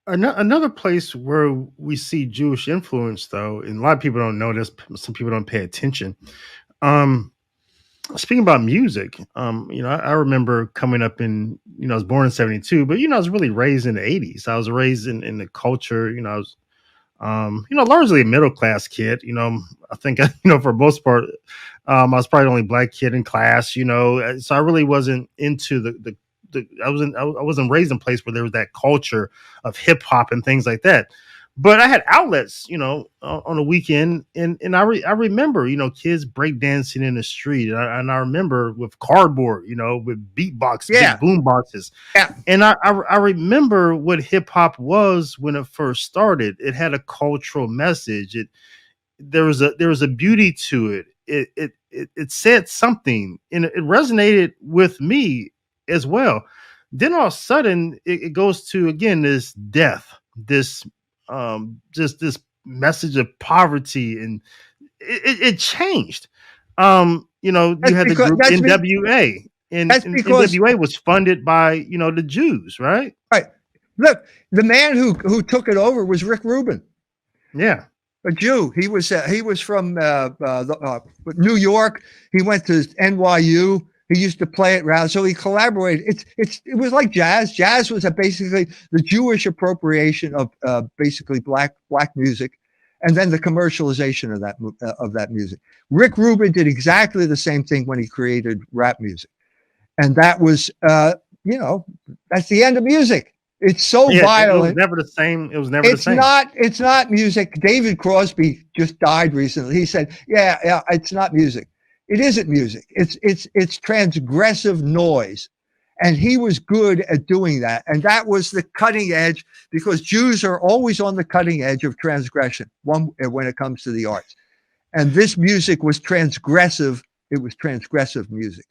Another place where we see Jewish influence, though, and a lot of people don't know this. Some people don't pay attention. Um, Speaking about music, I remember coming up I was born in '72, but I was really raised in the '80s. I was raised in the culture. I was, largely a middle class kid. I think, for most part, I was probably the only black kid in class. So I really wasn't into I wasn't raised in a place where there was that culture of hip hop and things like that. But I had outlets, on the weekend, and I remember, kids breakdancing in the street, and I remember with cardboard, with beatbox, Yeah, big boom boxes, yeah. and I remember what hip hop was when it first started. It had a cultural message. There was a beauty to it. It said something, and it resonated with me as well. Then all of a sudden, it goes to, again, this death, this just this message of poverty, and it changed. You That's had the because group NWA, and, that's and because NWA was funded by the Jews, right? right. Look, the man who took it over was Rick Rubin, Yeah. a Jew. He was from New York. He went to NYU. He used to play it around, so he collaborated. It was like jazz. Jazz was basically the Jewish appropriation of basically black music, and then the commercialization of that music. Rick Rubin did exactly the same thing when he created rap music, and that was that's the end of music. It's so Yeah, it was violent. never the same. It was never the same. It's not music. David Crosby just died recently. He said, yeah, it's not music. It isn't music. It's transgressive noise. And he was good at doing that. And that was the cutting edge, because Jews are always on the cutting edge of transgression when it comes to the arts. And this music was transgressive. It was transgressive music.